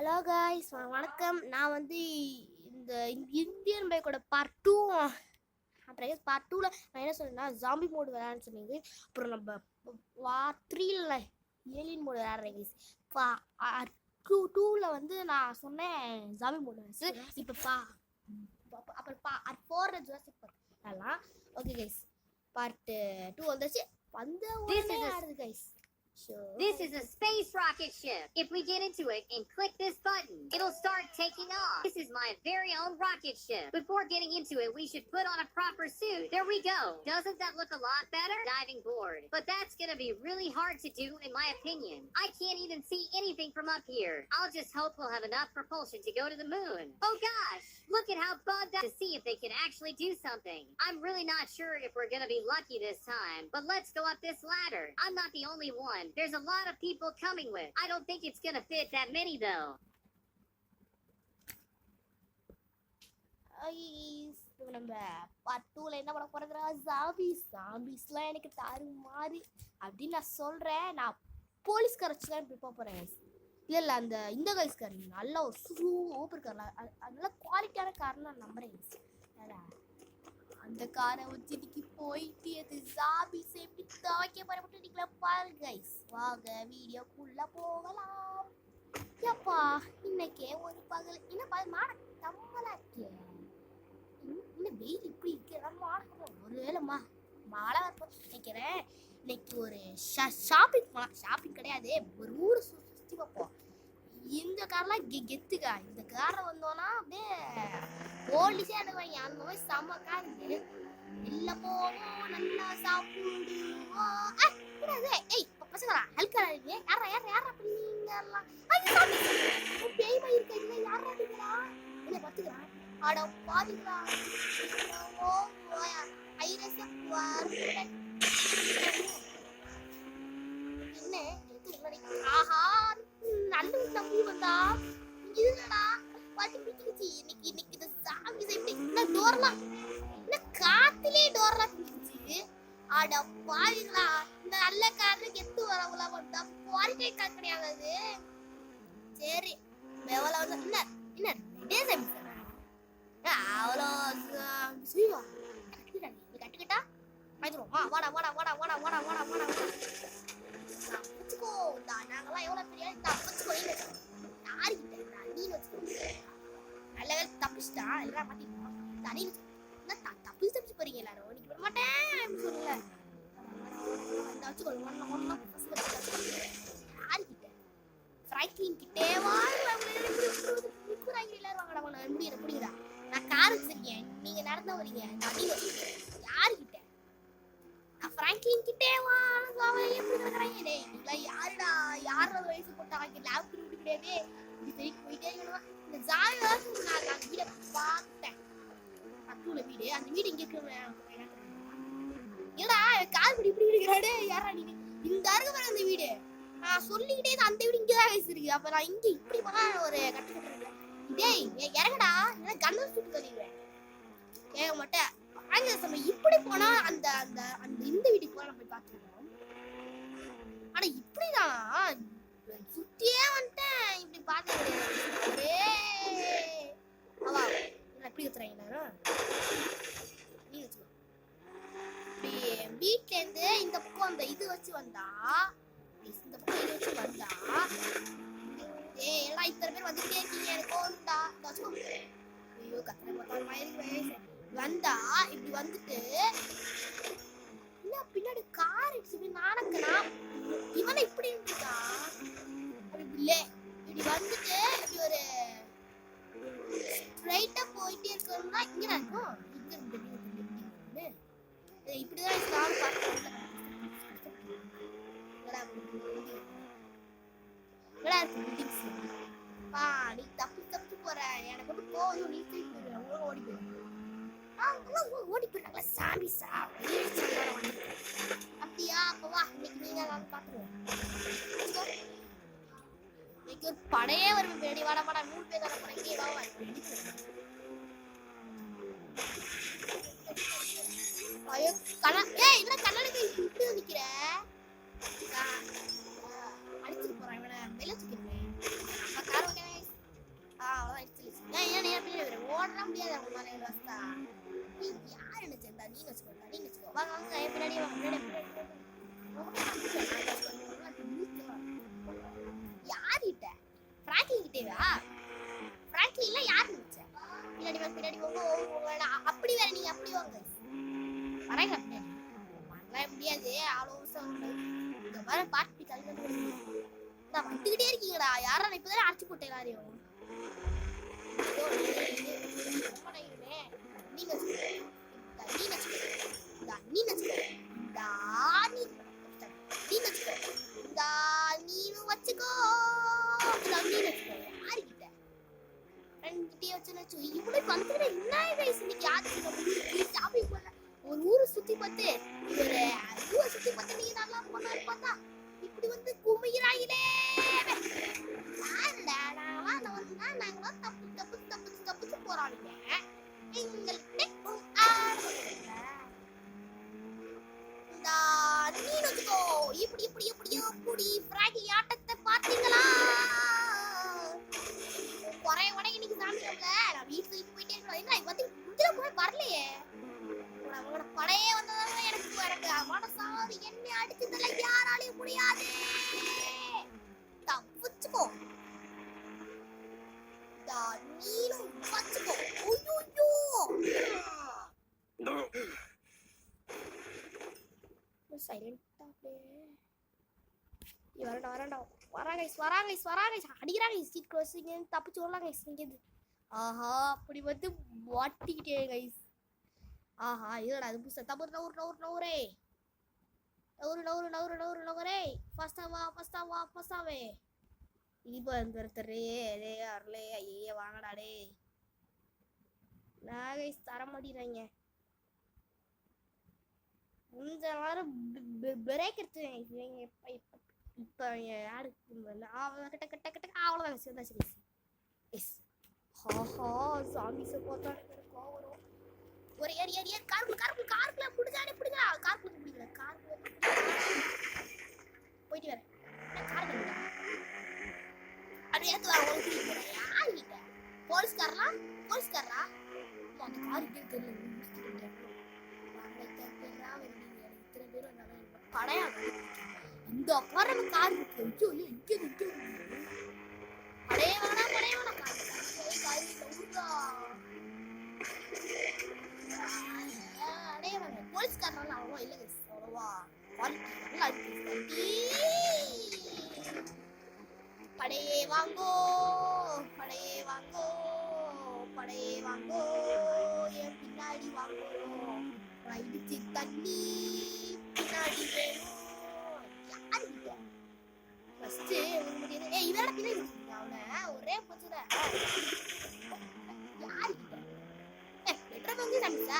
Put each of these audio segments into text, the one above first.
Hello guys, வணக்கம். நான் வந்து இந்த இந்தியன் பைக்கோட பார்ட் 2 அப்புறம் பார்ட் 2ல நான் என்ன சொன்னேன்னா ஜாம்பி மோடு விளையாடுன்னு சொன்னீங்க. அப்புறம் நம்ம பார்ட் 3ல ஏலியன் மோடு விளையாடுறேன் கைஸ். பார்ட் 2ல வந்து நான் சொன்னேன் ஜாம்பி மோடு இப்போ அப்புறம் பார்ட் 4ல ஜுராசிக் பார்க் விளையாடலாம். ஓகே கைஸ், பார்ட் 2 வந்துச்சு. வந்த உடனே ஆடுது guys. Sure. This is a space rocket ship. If we get into it and click this button, it'll start taking off. This is my very own rocket ship. Before getting into it, we should put on a proper suit. There we go. Doesn't that look a lot better? Diving board. But that's gonna be really hard to do in my opinion. I can't even see anything from up here. I'll just hope we'll have enough propulsion to go to the moon. Oh gosh, look at how bugged up to see if they can actually do something. I'm really not sure if we're gonna be lucky this time, but let's go up this ladder. I'm not the only one. There's a lot of people coming with. I don't think it's gonna fit that many though. நம்ம part 2ல என்ன பண்ண போறதுனா ஜாம்பிஸ்லாம் எனக்கு தாறுமாறு அப்படின்னு நான் சொல்றேன். நான் போலீஸ்கார வச்சு தான் இப்படி போறேன். இல்ல அந்த இந்த கைஸ்கார் நல்ல ஒரு சூப்பர் கார், நல்ல குவாலிட்டியான கார் நான் நம்புறேன். அந்த காரை வச்சு இன்னைக்கு போயிட்டு அது ஜாம்பிஸ் எப்படி துவைக்க போறப்பட்டு நீங்களா பாருங்க கைஸ். வாங்க வீடியோக்குள்ள போகலாம். ஏப்பா இன்னைக்கே ஒரு பகல் என்ன மாட தம்மலா இருக்கே. இன்னும் வெயில் இப்படி இருக்கிற ஒருவேளைமா மழை வரப்போம் நினைக்கிறேன். இன்னைக்கு ஒரு ஷாப்பிங் போகலாம். ஷாப்பிங் கிடையாது, ஒரு ஊரை சுற்றி பார்ப்போம். இந்த கார்லாம் கெத்துக்கா. இந்த காரை வந்தோன்னா அப்படியே போலீஸே அனுவாங்க. அந்த மாதிரி செம்ம கார் இது. இல்ல போவோம் நல்லா சாப்பிடுவோம். ஏய் பசங்களா ஹல்கா இருக்கீங்க. யாரா பண்ணீங்கலாம் பேய் மாதிரி இருக்கீங்க. யாரா இருக்கீங்களா என்ன பார்த்துக்கலாம். அட பாதிங்களா ஓ ஐரச என்ன ஆஹா நல்ல நம்பி வந்தா இதுடா பாட்டி பிடிச்சிச்சு. இன்னைக்கு இந்த சாமி எப்படி என்ன டோர்லாம் என்ன காத்திலே டோர்லாம் பிடிச்சிச்சு. அட பாவிங்களா, இந்த நல்ல கார்ல கெத்து வரவங்களா வந்தா குவாலிட்டி கார் கிடையாது. சரி எவ்வளோ என்ன என்ன டே சாமி அவ்வளோ சீவா கட்டுக்கிட்டா வாங்கிடுவோம். வாடா வாடா வாடா வாடா வாடா வாடா வாடா வச்சுக்கோ. நாங்களாம் எவ்வளோ பெரிய வச்சுக்கோ. யாருக்கிட்ட அடின்னு வச்சுக்கோ. நல்ல வேலை தப்பிச்சுட்டா எல்லாம் மாட்டிருக்கோம். அடின்னு தப்பிச்சு போறீங்க எல்லாரும். நீங்க விட மாட்டேன் சொல்லல வச்சுக்கோ. யாருக்கிட்ட ஃப்ரைக்கிங் கிட்டே வாங்குறாங்க எல்லாரும். வாங்கடா முடியல புரியுதா. நான் கார் வச்சிருக்கேன், நீங்க நடந்து வரீங்க. அடின்னு யாருக்கிட்ட ஃப்ராங்க்லின் கிட்டே யாருடா யாரோட வயசு போட்டாங்க லேப் கிடையாது. இப்படி போயிட்டே இருக்கணும். இந்த ஜாலியாக நான் வீடை பார்த்தேன். பக்கத்துல வீடு, அந்த வீடு இங்க இருக்கிற ஏடா கால் படி இப்படி இருக்கிறாடு. யாரா நீங்க இந்த அருகு வர அந்த வீடு நான் சொல்லிக்கிட்டே அந்த வீடு இங்கதான் வயசு. அப்ப நான் இங்க இப்படி போனா ஒரு கட்டு கட்டுறேன். டேய் இறங்கடா இல்ல கண்ணு சுட்டு கழிவேன். கேட்க மாட்டேன். இப்படி போனா அந்த அந்த அந்த இந்த வீட்டுக்கு போய் போய் பார்த்துருக்கோம். ஆனா இப்படிதான் சுத்தியே வந்துட்டேன். இப்படி பார்க்க அவா எப்படி கத்துறாங்க. வீட்டுல இருந்து இந்த பக்கம் அந்த இது வச்சு வந்தா இந்த பக்கம் இது வச்சு வந்தா எல்லாம் இத்தனை பேர் வந்துட்டே இருக்கீங்க. எனக்கு ஒன்றா ஐயோ கத்துற பார்த்தா வந்தா இப்படி வந்துட்டு பின்னாடி கார் நானக்கனா இவனை இப்படி இருந்துட்டா. இல்ல இப்படி வந்துட்டு இப்படி ஒரு ஸ்ட்ரைட்டா போயிட்டே இருக்கணும்னா இங்க இருக்கும். இப்படிதான் நீ தப்பிச்சு போற. எனக்கு வந்து போதும். நீ ஓடி போயிரு. ஓடி போயிட்டாங்களா சாமிசா அப்படியா. அப்பவா இன்னைக்கு நீங்க பாத்துருவோம். இன்னைக்கு ஒரு படையே வரும். பேடி வாடா வாடா 3 பேர் வர போறேன். இங்கே வாவா ஐயோ இல்ல கண்ணனுக்கு இப்படி நிக்கிற அடிச்சுட்டு போறான். இவனை வெளில தூக்கிடுவேன். கார் ஓகே வந்துகிட்டே இருக்கீங்கடா. யாரா இப்பதான் அடிச்சு போட்டேன் எல்லாரையும். ஒரு ஊரை சுத்தி பார்த்து நீங்க நல்லா பண்ணாரு பார்த்தா இப்படி வந்து குமிகிறாயிலே. தப்பு போறானுங்க இப்படி இப்படி எப்படியோ கூடி பிராகி ஆட்டத்தை பாத்தீங்களா? குறைய உடனே இன்னைக்கு சாமிக்கல நான் வீட்டுக்கு போயிட்டே இருக்கேன். வந்து இதுல போய் வரலையே. அவங்களோட படையே வந்ததால எனக்கு மனசாவது என்ன அடிச்சதுல யாராலையும் முடியாது. தப்பிச்சுக்கோ நீனும் வச்சுக்கோ. சைலண்டா வராங்க அடிக்கிறாங்க. சீட் க்ளோசிங் தப்பிச்சு வரலாம் கைஸ். இங்க ஆஹா அப்படி வந்து மாட்டிக்கிட்டே கைஸ். ஆஹா இல்லடா அது புதுசா தப்பு. நவுரு ஃபஸ்டாவே இப்போ ஒருத்தரே டே அரலே ஐயே வாங்கடா டே. நான் கைஸ் தர மாட்டேறாங்க. இந்த வாரம் பிரேக் எடுத்துவேன். இப்போ யாரு கிட்ட அவ்வளோதான் சேர்ந்தா சரி. எஸ் ஹாஹா சாமிஸை பார்த்தா வரும். ஒரு ஏரி காருக்குள்ள பிடிச்சானே பிடிக்கா. காருக்குள்ள பிடிக்கல. காருக்குள்ள போயிட்டு வரேன். காருக்குள்ள அப்படியே யாருக்கிட்ட போலீஸ்காரா அந்த காருக்கு தெரியல. படையாது இந்த அப்பாரம் கார் இருக்கு. படைய வேணாம் போலீஸ்காரனால அவ்வளவா இல்ல அவ்வளவா படையே வாங்கோ என் பின்னாடி வாங்கோ. இடிச்சு தண்ணி பின்னாடி வேணும். யாருக்கிட்ட ஃபர்ஸ்ட் இதோட பின்னாடி அவனை ஒரே போச்சுட. யாருக்கிட்ட பெட்ரோல் வந்து நம்பிச்சா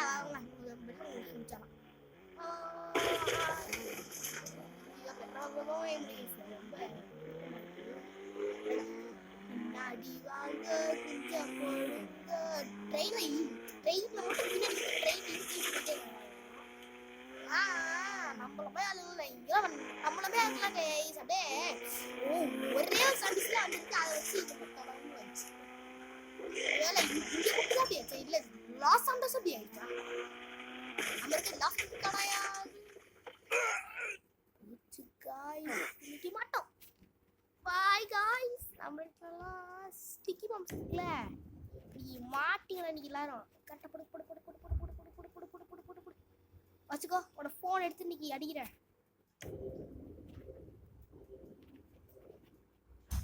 பின்னாடி வாங்க கொஞ்சம் கொடுங்க. ட்ரெயின்ல மட்டும் பின்னாடி ட்ரெயின் நம்மள போய் அழுகல. இங்க நம்மள போய் அழுகலாம் கைஸ். அப்படியே ஒரே சர்வீஸ்ல வந்துட்டு அதை வச்சு தொடர்ந்து வச்சு வேலை இங்க மட்டும் தான் அப்படியே இல்ல. லாஸ் ஆண்டர்ஸ் அப்படி ஆயிடுச்சா? அமெரிக்கா லாஸ் கிடையாது. இன்னைக்கு மாட்டோம். Bye guys. நம்மளுக்கெல்லாம் ஸ்டிக்கி பம்ப்ஸ் இருக்குல்ல இப்படி மாட்டிங்களா இன்னைக்கு எல்லாரும். கரெக்டாக போடு வச்சுக்கோ. உன்னோட ஃபோன் எடுத்து இன்னைக்கு அடிக்கிறேன்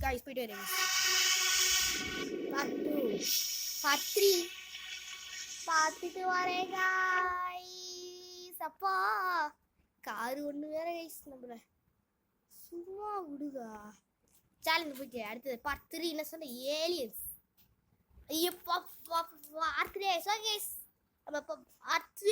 காய்ஸ். போயிட்டு வரேன். பார்ட் 2 பார்ட் 3 பார்த்துட்டு வரேன் காய்ஸ். அப்பா காரு ஒன்று வேற கைஸ். நம்மள சும்மா விடுதா. சேலஞ்ச் போயிட்டு அடுத்தது பார்ட் 3 என்ன சொன்ன ஏலியன்ஸ். ஐயோ பார்ட் 3 கைஸ். நம்ம பார்ட் 3